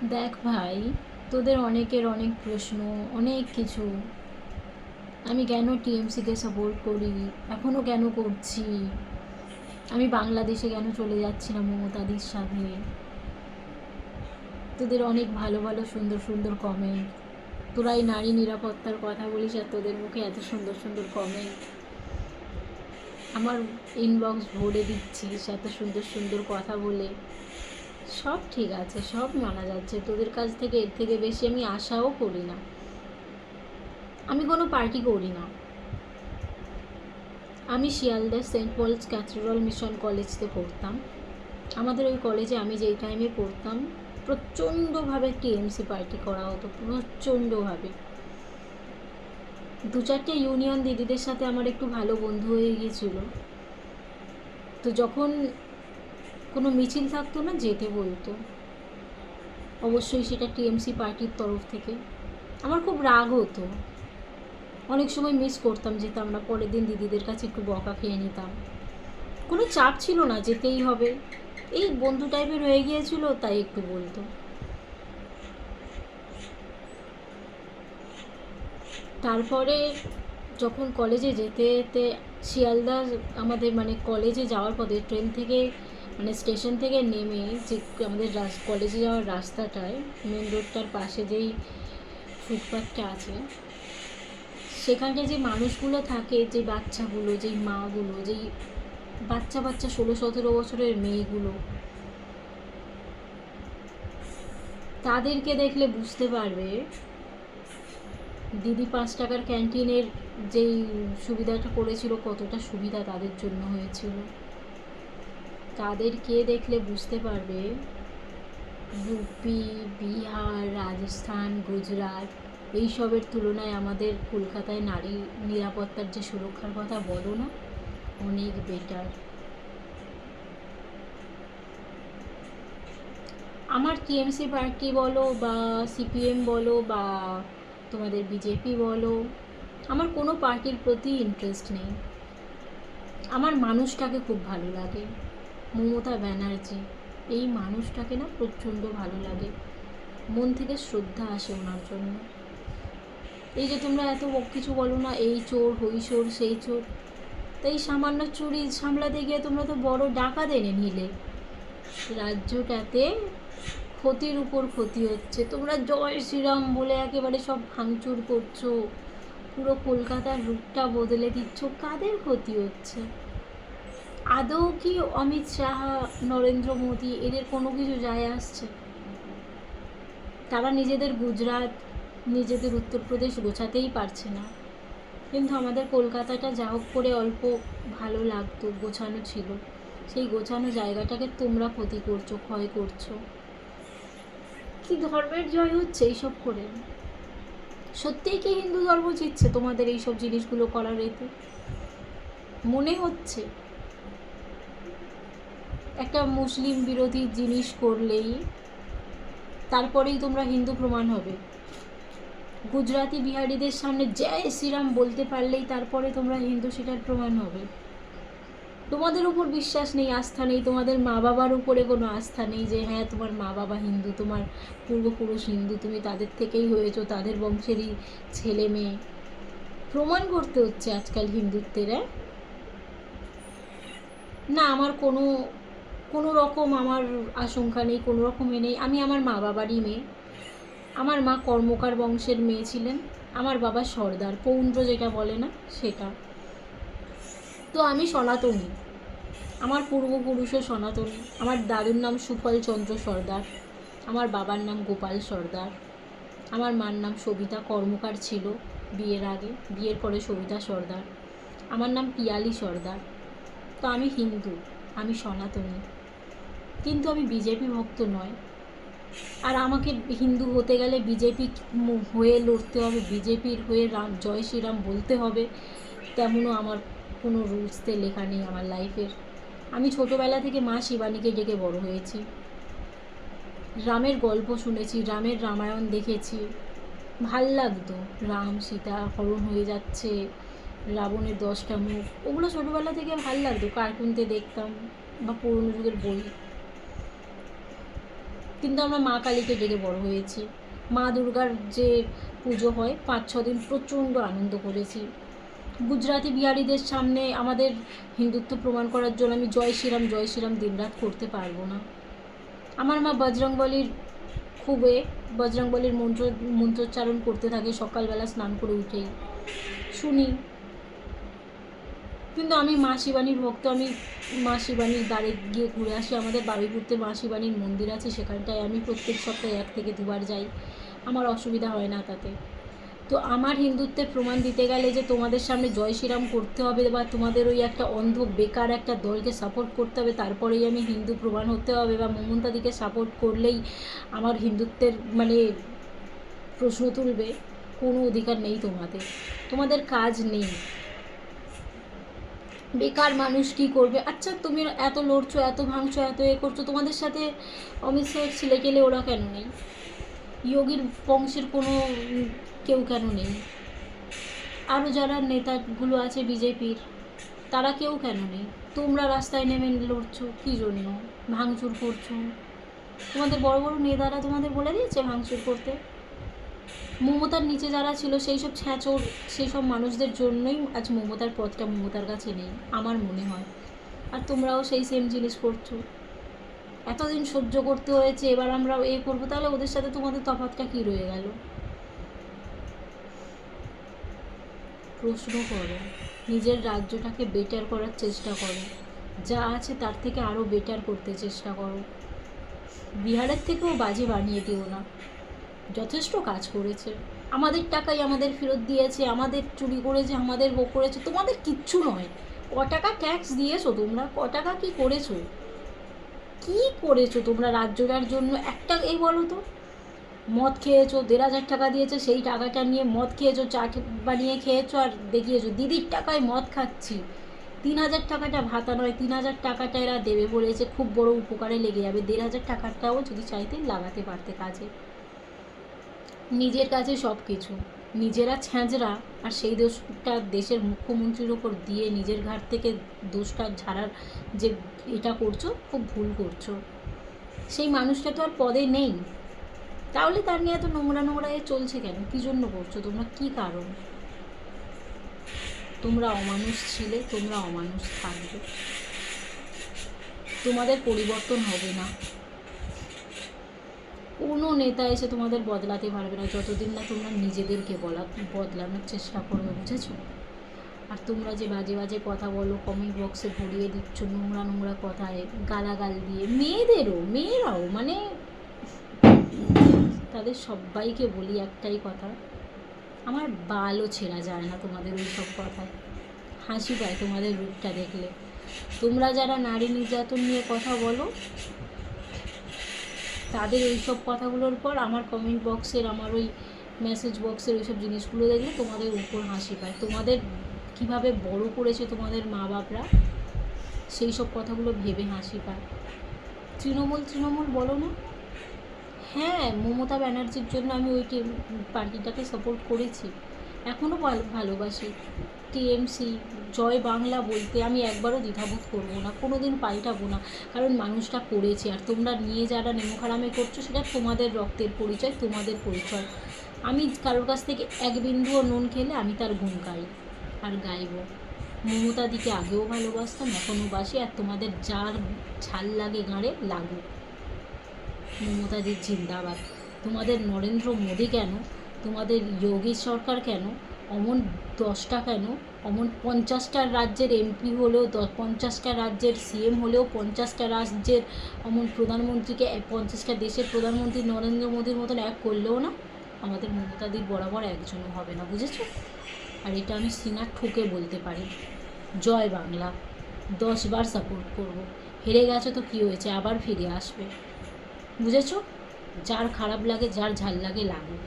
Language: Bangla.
দেখ ভাই, তোদের অনেকের অনেক প্রশ্ন, অনেক কিছু। আমি কেন টিএমসিকে সাপোর্ট করি, এখনও কেন করছি, আমি বাংলাদেশে কেন চলে যাচ্ছি না মমতাদির সাথে। তোদের অনেক ভালো ভালো সুন্দর সুন্দর কমেন্ট। তোরা এই নারী নিরাপত্তার কথা বলিস আর তোদের মুখে এত সুন্দর সুন্দর কমেন্ট। আমার ইনবক্স ভরে দিচ্ছিস এত সুন্দর সুন্দর কথা বলে। সব ঠিক আছে, সব মানা যাচ্ছে, তোদের কাছ থেকে এর থেকে বেশি আমি আশাও করি না। আমি কোনো পার্টি করি না। আমি শিয়ালদার সেন্ট পলস ক্যাথেড্রাল মিশন কলেজতে পড়তাম। আমাদের ওই কলেজে আমি যেই টাইমে পড়তাম প্রচণ্ডভাবে টিএমসি পার্টি করা হতো, প্রচণ্ডভাবে। দু চারটে ইউনিয়ন দিদিদের সাথে আমার একটু ভালো বন্ধু হয়ে গিয়েছিল। তো যখন কোনো মিছিল থাকতো না, যেতে বলতো, অবশ্যই সেটা টিএমসি পার্টির তরফ থেকে। আমার খুব রাগ হতো, অনেক সময় মিস করতাম, যেতাম না। পরের দিন দিদিদের কাছে একটু বকা খেয়ে নিতাম। কোনো চাপ ছিল না, যেতেই হবে। এই বন্ধু টাইপের হয়ে গিয়েছিল, তাই একটু বলতো। তারপরে যখন কলেজে যেতে যেতে শিয়ালদা, আমাদের মানে কলেজে যাওয়ার পথে ট্রেন থেকে মানে স্টেশন থেকে নেমে যে আমাদের কলেজে যাওয়ার রাস্তাটায় মেন রোডটার পাশে যেই ফুটপাথটা আছে, সেখানটায় যে মানুষগুলো থাকে, যে বাচ্চাগুলো, যেই মাগুলো, যেই বাচ্চা বাচ্চা 16-17 বছরের মেয়েগুলো, তাদেরকে দেখলে বুঝতে পারবে দিদি 5 টাকার ক্যান্টিনের যেই সুবিধাটা করেছিল, কতটা সুবিধা তাদের জন্য হয়েছিল। তাদেরকে দেখলে বুঝতে পারবে ইউপি, বিহার, রাজস্থান, গুজরাট এইসবের তুলনায় আমাদের কলকাতায় নারী নিরাপত্তার যে সুরক্ষার কথা বলো না, অনেক বেটার। আমার টিএমসি পার্টি বলো বা সিপিএম বলো বা তোমাদের বিজেপি বলো, আমার কোনো পার্টির প্রতি ইন্টারেস্ট নেই। আমার মানুষটাকে খুব ভালো লাগে, মমতা ব্যানার্জি। এই মানুষটাকে না প্রচণ্ড ভালো লাগে, মন থেকে শ্রদ্ধা আসে ওনার জন্য। এই যে তোমরা এত কিছু বলো না, এই চোর, হই চোর, সেই চোর, তাই সামান্য চুরি সামলাতে গিয়ে তোমরা তো বড় ডাকাত এনে নিলে। রাজ্যটাতে ক্ষতির উপর ক্ষতি হচ্ছে, তোমরা জয় শ্রীরাম বলে একেবারে সব ভাঙচুর করছো, পুরো কলকাতার রূপটা বদলে দিচ্ছ। কাদের ক্ষতি হচ্ছে? আদৌ কি অমিত শাহ, নরেন্দ্র মোদী এদের কোনো কিছু যায় আসছে? তারা নিজেদের গুজরাট, নিজেদের উত্তরপ্রদেশ গোছাতেই পারছে না, কিন্তু আমাদের কলকাতাটা যা হোক করে অল্প ভালো লাগতো, গোছানো ছিল। সেই গোছানো জায়গাটাকে তোমরা ক্ষতি করছো, ক্ষয় করছো। কি ধর্মের জয় হচ্ছে এইসব করে? সত্যিই কি হিন্দু ধর্ম জিতছে তোমাদের এইসব জিনিসগুলো করার এতে? মনে হচ্ছে একটা মুসলিম বিরোধী জিনিস করলেই তারপরেই তোমরা হিন্দু প্রমাণ হবে। গুজরাটি বিহারিদের সামনে জয় শ্রীরাম বলতে পারলেই তারপরে তোমরা হিন্দু, সেটার প্রমাণ হবে। তোমাদের উপর বিশ্বাস নেই, আস্থা নেই, তোমাদের মা বাবার উপরে কোনো আস্থা নেই যে হ্যাঁ তোমার মা বাবা হিন্দু, তোমার পূর্বপুরুষ হিন্দু, তুমি তাদের থেকেই হয়েছো, তাদের বংশেরই ছেলে মেয়ে। প্রমাণ করতে হচ্ছে আজকাল হিন্দুত্বের। না, আমার কোনো কোনো রকম আমার আশঙ্কা নেই, কোনো রকমে নেই। আমি আমার মা বাবারই মেয়ে। আমার মা কর্মকার বংশের মেয়ে ছিলেন, আমার বাবা সর্দার, পৌন্ড্র যেটা বলে না সেটা। তো আমি সনাতনী, আমার পূর্বপুরুষও সনাতনী। আমার দাদুর নাম সুফল চন্দ্র সর্দার, আমার বাবার নাম গোপাল সর্দার, আমার মার নাম সবিতা কর্মকার ছিল বিয়ের আগে, বিয়ের পরে সবিতা সর্দার, আমার নাম পিয়ালি সর্দার। তো আমি হিন্দু, আমি সনাতনী, কিন্তু আমি বিজেপি ভক্ত নয়। আর আমাকে হিন্দু হতে গেলে বিজেপি হয়ে লড়তে হবে, বিজেপির হয়ে রাম জয় শ্রীরাম বলতে হবে, তেমনও আমার কোনো রুলসতে লেখা নেই আমার লাইফের। আমি ছোটোবেলা থেকে মা শিবানীকে ডেকে বড় হয়েছি, রামের গল্প শুনেছি, রামের রামায়ণ দেখেছি, ভাল লাগতো। রাম সীতা হরণ হয়ে যাচ্ছে, রাবণের 10টা মুখ, ওগুলো ছোটোবেলা থেকে ভাল লাগতো, কার্টুনতে দেখতাম বা পুরনো যুগের বই। কিন্তু আমরা মা কালীকে ডেকে বড় হয়েছি। মা দুর্গার যে পুজো হয় 5-6 দিন প্রচণ্ড আনন্দ করেছি। গুজরাটি বিহারিদের সামনে আমাদের হিন্দুত্ব প্রমাণ করার জন্য আমি জয় শ্রীরাম দিনরাত করতে পারবো না। আমার মা বজরংবলীর খুবই বজরংবলীর মন্ত্রোচ্চারণ করতে থাকে সকালবেলা স্নান করে উঠেই শুনি। কিন্তু আমি মা শিবানীর ভক্ত, আমি মা শিবানীর দ্বারে গিয়ে ঘুরে আসি। আমাদের বাবিপুরতে মা শিবানীর মন্দির আছে, সেখানটায় আমি প্রত্যেক সপ্তাহে 1 থেকে 2 বার যাই। আমার অসুবিধা হয় না তাতে। তো আমার হিন্দুত্বের প্রমাণ দিতে গেলে যে তোমাদের সামনে জয় শ্রীরাম করতে হবে বা তোমাদের ওই একটা অন্ধ বেকার একটা দলকে সাপোর্ট করতে হবে তারপরেই আমি হিন্দু প্রমাণ হতে হবে, বা মমতাদিকে সাপোর্ট করলেই আমার হিন্দুত্বের মানে প্রশ্ন তুলবে, কোনো অধিকার নেই তোমাদের। তোমাদের কাজ নেই। বেকার মানুষ কী করবে? আচ্ছা তুমি এত লড়ছো, এত ভাঙছো, এত এ করছো, তোমাদের সাথে অমিত শাহের ছেলে গেলে ওরা কেন নেই? যোগীর বংশের কোনো কেউ কেন নেই? আরও যারা নেতাগুলো আছে বিজেপির, তারা কেউ কেন নেই? তোমরা রাস্তায় নেমে লড়ছো কী জন্য? ভাঙচুর করছো। তোমাদের বড় বড় নেতারা তোমাদের বলে দিয়েছে ভাঙচুর করতে? মমতার নিচে যারা ছিল সেই সব ছ্যাঁচোর, সেই সব মানুষদের জন্যই আজ মমতার পথটা মমতার কাছে নেই আমার মনে হয়। আর তোমরাও সেই সেম জিনিস করছো। এতদিন সহ্য করতে হয়েছে, এবার আমরা এ করবো, তাহলে ওদের সাথে তোমাদের তফাৎটা কী রয়ে গেল? প্রশ্ন করো, নিজের রাজ্যটাকে বেটার করার চেষ্টা করো, যা আছে তার থেকে আরও বেটার করতে চেষ্টা করো। বিহারের থেকেও বাজে বানিয়ে দিও না। যথেষ্ট কাজ করেছে, আমাদের টাকাই আমাদের ফেরত দিয়েছে, আমাদের চুরি করেছে, আমাদের ভোগ করেছে, তোমাদের কিচ্ছু নয়। ক টাকা ট্যাক্স দিয়েছো তোমরা? ক টাকা কী করেছো? কী করেছো তোমরা রাজ্যটার জন্য? একটা এই বলো তো। মদ খেয়েছো, 1,500 টাকা দিয়েছে, সেই টাকাটা নিয়ে মদ খেয়েছো, চাট বানিয়ে খেয়েছো আর দেখিয়েছো দিদির টাকায় মদ খাচ্ছি। 3,000 টাকাটা ভাতা নয়, 3,000 টাকাটা এরা দেবে বলেছে, খুব বড় উপকারে লেগে যাবে। 1,500 টাকাটাও যদি চাইতে লাগাতে পারতে কাজে। নিজের কাছে সব কিছু, নিজেরা ছ্যাঁচড়া, আর সেই দোষটা দেশের মুখ্যমন্ত্রীর ওপর দিয়ে নিজের ঘাট থেকে দোষটা ঝাড়ার যে এটা করছো, খুব ভুল করছো। সেই মানুষটা তো আর পদে নেই, তাহলে তার নিয়ে এত নোংরা নোংরা এ চলছে কেন? কী জন্য করছো তোমরা? কী কারণ? তোমরা অমানুষ ছিলে, তোমরা অমানুষ থাকবে, তোমাদের পরিবর্তন হবে না। কোনো নেতা এসে তোমাদের বদলাতে পারবে না যতদিন না তোমরা নিজেদেরকে বদলানোর চেষ্টা করবে, বুঝেছো? আর তোমরা যে বাজে বাজে কথা বলো, কমেন্ট বক্সে ভরিয়ে দিচ্ছ নোংরা নোংরা কথায়, গালাগাল দিয়ে, মেয়েরাও মানে তাদের সবাইকে বলি একটাই কথা, আমার বালও ছেঁড়া যায় না তোমাদের ওই সব কথায়। হাসি পায় তোমাদের রূপটা দেখলে। তোমরা যারা নারী নির্যাতন নিয়ে কথা বলো, তাদের ওই সব কথাগুলোর পর আমার কমেন্ট বক্সের, আমার ওই মেসেজ বক্সের ওই সব জিনিসগুলো দেখলে তোমাদের উপর হাসি পায়। তোমাদের কিভাবে বড় করেছে তোমাদের মা বাপরা, সেই সব কথাগুলো ভেবে হাসি পায়। তৃণমূল বলো না? হ্যাঁ, মমতা ব্যানার্জির জন্য আমি ওই পার্টিটাকে সাপোর্ট করেছি, এখনও ভালোবাসি। টিএমসি, জয় বাংলা বলতে আমি একবারও দ্বিধাবোধ করবো না, কোনো দিন পাল্টাবো না, কারণ মানুষটা করেছে। আর তোমরা নিয়ে যারা নেমোখারামে করছো, সেটা তোমাদের রক্তের পরিচয়, তোমাদের পরিচয়। আমি কারোর কাছ থেকে এক বিন্দুও নুন খেলে আমি তার গুণ গাই আর গাইব। মমতাদিকে আগেও ভালোবাসতাম, এখনও বাসি, আর তোমাদের যার ঝাল লাগে গাঁড়ে লাগুক। মমতাদির জিন্দাবাদ। তোমাদের নরেন্দ্র মোদী কেন, তোমাদের যোগী সরকার কেন, অমন 10টা কেন, অমন 50টা রাজ্যের এমপি হলেও, 50টা রাজ্যের সিএম হলেও, 50টা রাজ্যের অমন প্রধানমন্ত্রীকে, 50টা দেশের প্রধানমন্ত্রী নরেন্দ্র মোদীর মতন এক করলেও না আমাদের মমতাদির বরাবর একজনও হবে না, বুঝেছো? আর এটা আমি সিনা ঠুকে বলতে পারি। জয় বাংলা, 10 বার সাপোর্ট করব। হেরে গেছে তো কী হয়েছে, আবার ফিরে আসবে, বুঝেছো? যার খারাপ লাগে, যার ঝাল লাগে লাগুক।